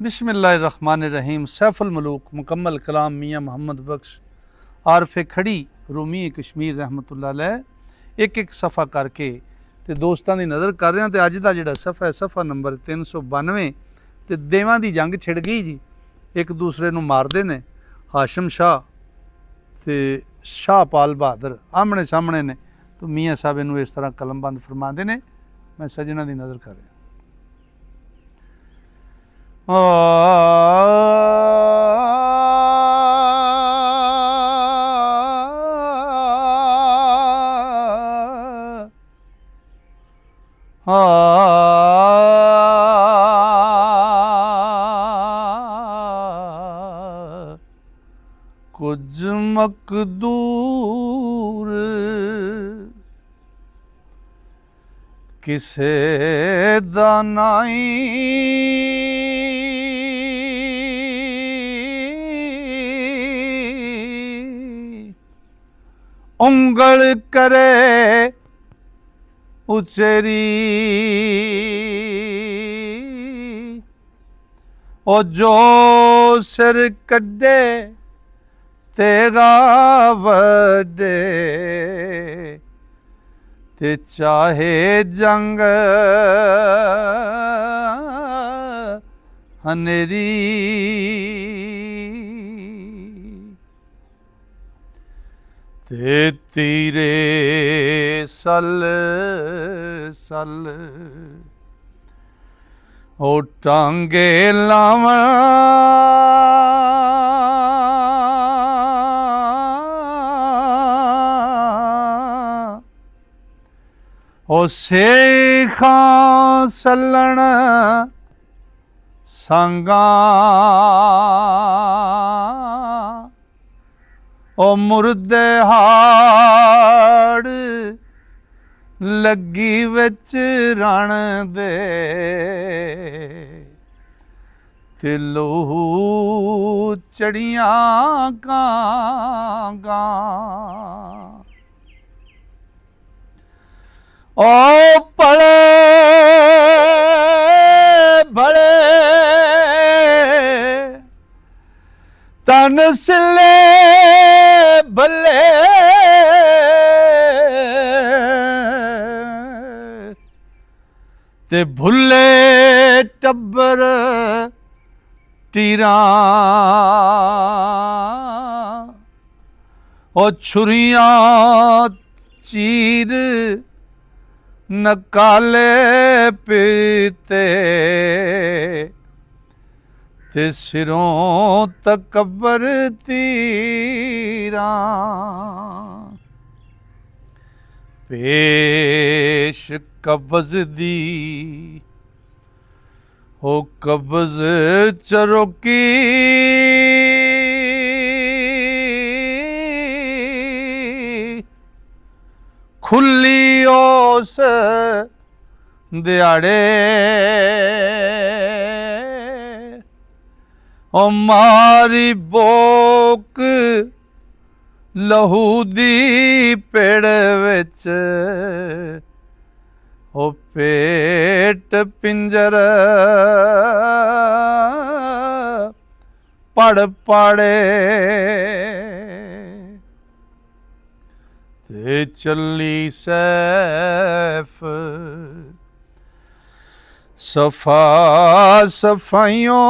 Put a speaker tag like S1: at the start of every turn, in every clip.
S1: बिस्मिल्लाहिर्रहमानिर्रहीम। सैफुल मलूक मुकम्मल कलाम मियाँ मोहम्मद बख्श आरफ खड़ी रूमी कश्मीर रहमतुल्लाह अलैह एक एक सफ़ा करके ते दोस्तां दी नज़र कर रहे हैं। तो अज का जिहड़ा सफ़ा है सफ़ा नंबर 392। तो देवां दी जंग छिड़ गई जी, एक दूसरे नूं मारदे ने। हाशम शाह ते शाहपाल बहादुर आमने सामने ने। तो मियाँ साहब इनू इस तरह कलमबंद फरमाते ने। मैं सजना की नज़र कर रहा। कुछ मकदूर किसे दा नाई उंगल करे उचेरी ओ जो सिर कड्डे तेरा वड्डे ते चाहे जंग हनेरी ते तीरे सल सल ओ टांगे लावा ओ सेखां सल्लण संगा ओ मुर्दे हाड़ लगी विच रण दे ते लोहू चढ़ियां कांगा ओ पड़े बड़े तन सिले बल्ले ते भुले टब्बर तीरा ओ छुरियां चीर नकाले पीते ते सिरों तकबर तीरा पेश कब्ज़ दी हो कब्ज़ चरोकी खुली ओस दिहाड़े ओ मारी बोक लहू दी पेड़ विच ओ पेट पिंजर पड़ पाड़े ते चली सैफ सफा सफाइयों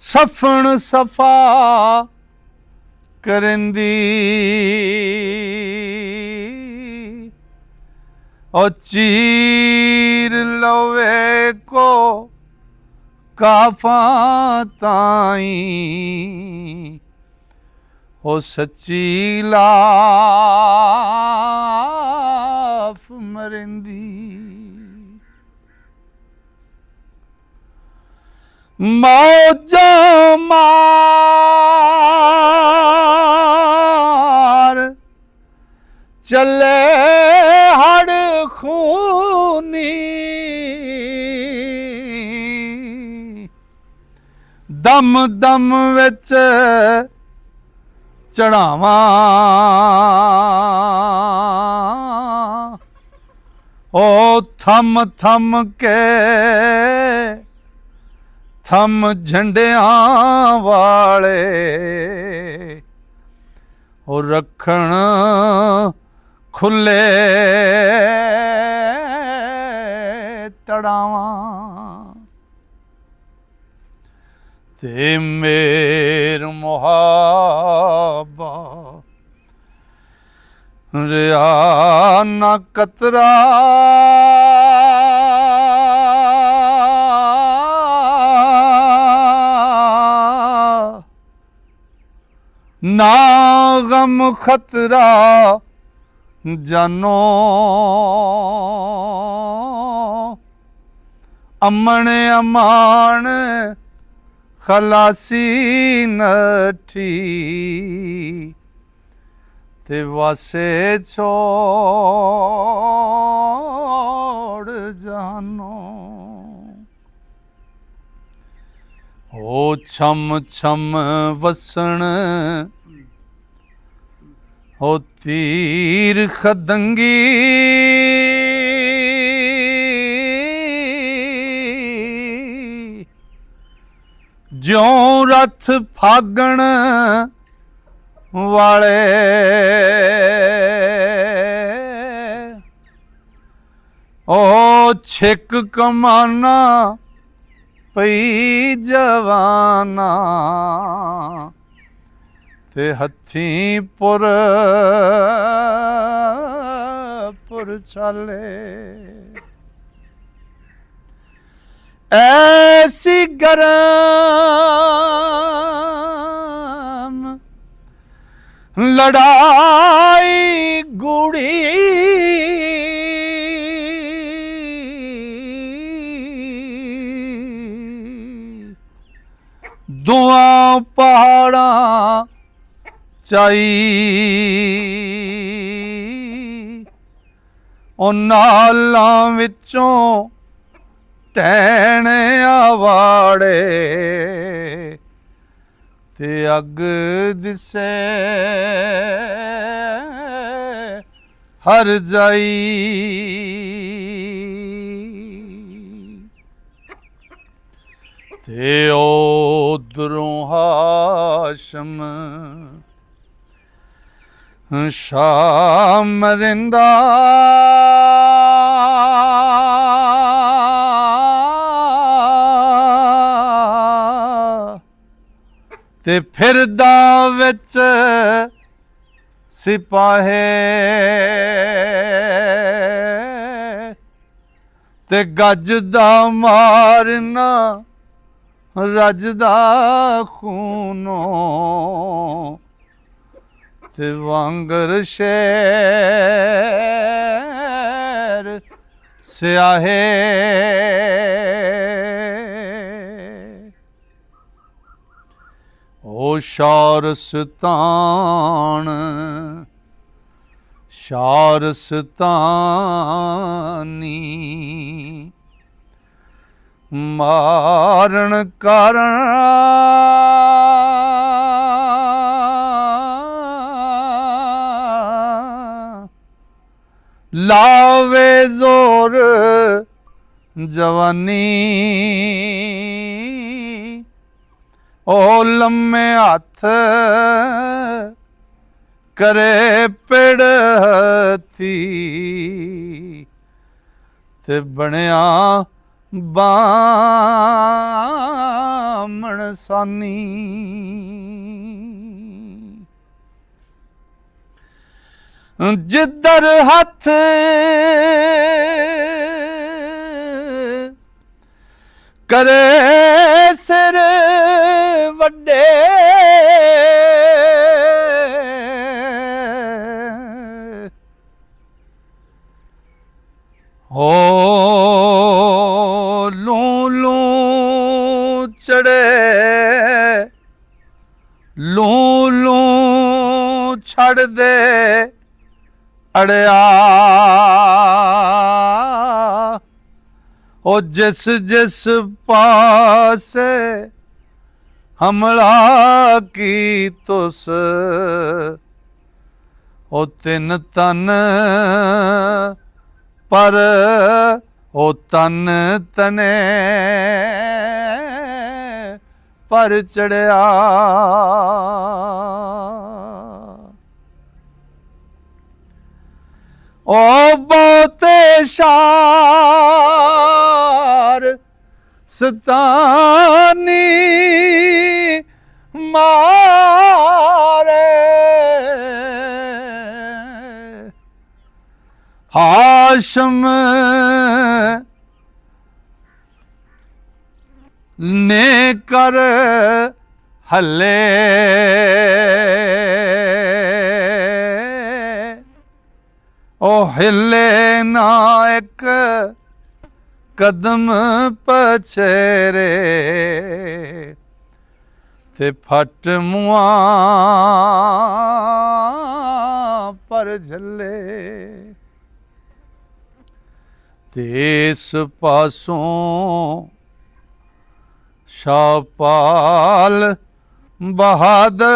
S1: सफन सफा करंदी ओ चीर लवे को काफा ताई ओ सच्ची लाफ मरिंदी मौजा मार चले हड़ खूनी दम दम विच चढ़ावा ओ थम थम के थम झंडियां वाले ओ रखण खुले तड़ावां ते मेर मुहाबा रिया ना कतरा ना गम खतरा जानो अमन अमान खलासी नठी ते वासे छोड़ जानो ओ छम छम वसण ओ तीर खदंगी ज्यों रथ फागण वाले ओ छिक कमाना पई जवाना ते हथी पुर चाले ऐसी गरम लड़ाई गुड़ी दुआ पहाड़ा चाई ओ नालां विचों टैण आवाड़े ते अग दिसे हर जाई ते ओधरों हाशम शाह मरिंदा ते फिरदा विच सिपाहे ते गजदा मारना रजदा खूनो ते वांगर शेर स्याहे ओ शारस्तान शारस्तानी मारण कारण लावे जोर जवानी ओ लम्मे हथ करे पिड़ हथी ते बनया बामण सानी जिधर हथ करे सिर वड्डे हो लू लू चढ़े लू लू छड़ दे अड़िया ओ जिस जिस पास हमला की तुस ओ तिन तन पर ओ तन तने पर चढ़िया। ओ बहुते शार सतानी मारे, हाशम ने कर हले, ओ हिले ना एक कदम पछेरे, ते फट मुआ पर झले। ते इस पासों शाहपाल बहादुर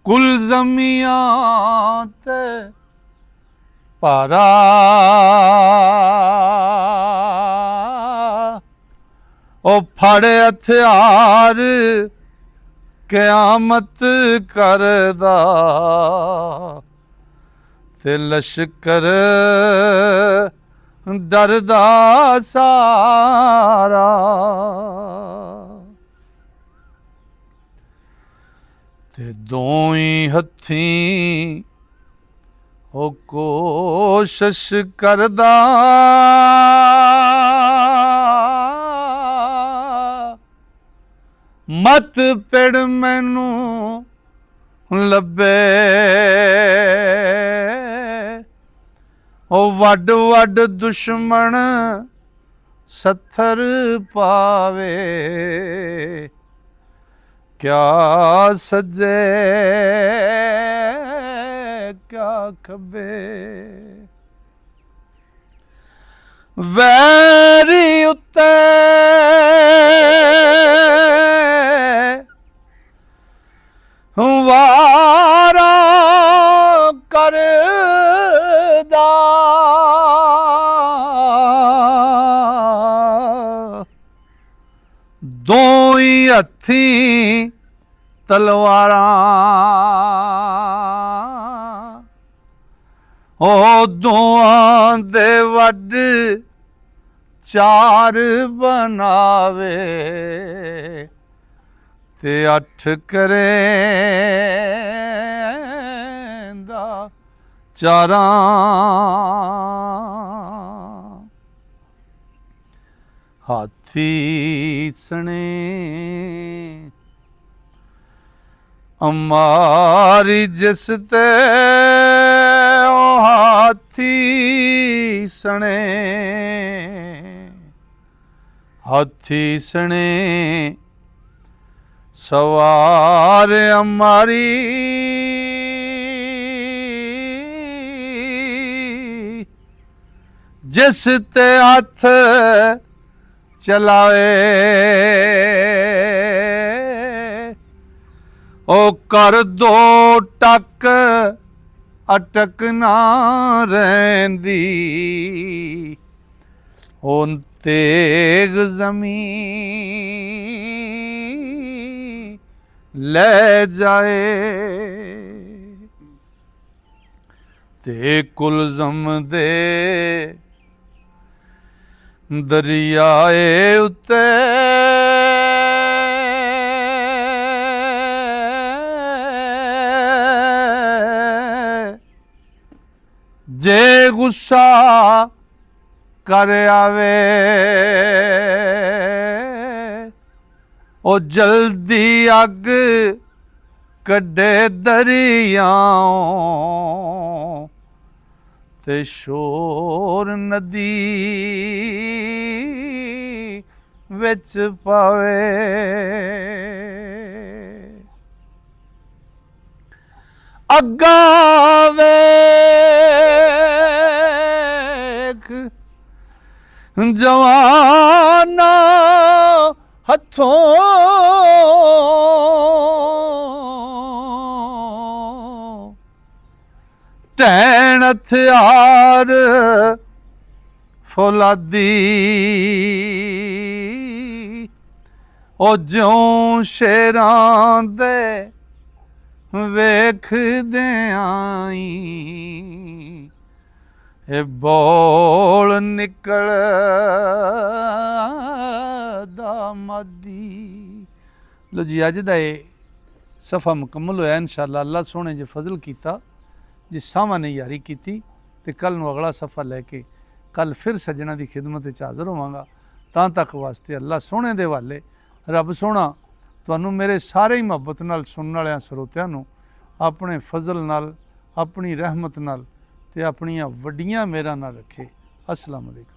S1: कुल जमियात पारा, ओ फड़ हथियार क़यामत करदा, ते लश्कर डरदा सारा। ते दोई हत्थीं ओ कोशिश करदा, मत पिड़ मैनू लब्बे, ओ वड वड दुश्मन सत्थर पावे, क्या सज्जे क्या खब्बे। वैरी उत्ते वारा करदा, दोई हत्थीं तलवारां, ओ दोआं दे वड चार बनावे, ते अठ करेंदा चारां। हाथी सने अमारी जिस ते, ओ हाथी सने, हाथी सने सवार अमारी, जिस ते हथ चलाए, ओ कर दो टक अटक ना रहिंदी, हुन तेग ज़मीं ले जाए, ते कुलज़म दे दरियाए उत्ते, जे गुस्सा कर आवे, ओ जल्दी अग कड्डे दरियाओं, ते शोर नदी विच पावे। अग्गा वेख जवाना हथों ਦੇਣ ਹਥਿਆਰ ਫੌਲਾਦੀ ਉਹ ਜਿਉਂ ਸ਼ੇਰਾਂ ਦੇ ਵੇਖਦੇ ਆਈ ਇਹ ਬੋਲ ਨਿਕਲਦਾ ਮਾਦੀ। ਲੋ ਜੀ ਅੱਜ ਦਾ ਇਹ ਸਫਾ ਮੁਕੰਮਲ ਹੋਇਆ। ਇਨਸ਼ਾਅੱਲਾ ਅੱਲਾ ਸੋਹਣੇ ਜੇ ਫਜ਼ਲ ਕੀਤਾ, ਜੇ ਸਾਵਾਂ ਨੇ ਯਾਰੀ ਕੀਤੀ ਤੇ ਕੱਲ ਨੂੰ ਅਗਲਾ ਸਫਾ ਲੈ ਕੇ ਕੱਲ ਫਿਰ ਸੱਜਣਾ ਦੀ ਖਿਦਮਤ ਵਿੱਚ ਹਾਜ਼ਰ ਹੋਵਾਂਗਾ। ਤਾਂ ਤੱਕ ਵਾਸਤੇ ਅੱਲਾ ਸੋਹਣੇ ਦੇ ਹਵਾਲੇ। ਰੱਬ ਸੋਹਣਾ ਤੁਹਾਨੂੰ ਮੇਰੇ ਸਾਰੇ ਹੀ ਮੁਹੱਬਤ ਨਾਲ ਸੁਣਨ ਵਾਲਿਆਂ ਸਰੋਤਿਆਂ ਨੂੰ ਆਪਣੇ ਫਜ਼ਲ ਨਾਲ, ਆਪਣੀ ਰਹਿਮਤ ਨਾਲ ਤੇ ਆਪਣੀਆਂ ਵੱਡੀਆਂ ਮਿਹਰਾਂ ਨਾਲ ਰੱਖੇ। अस्सलाम वालेकुम।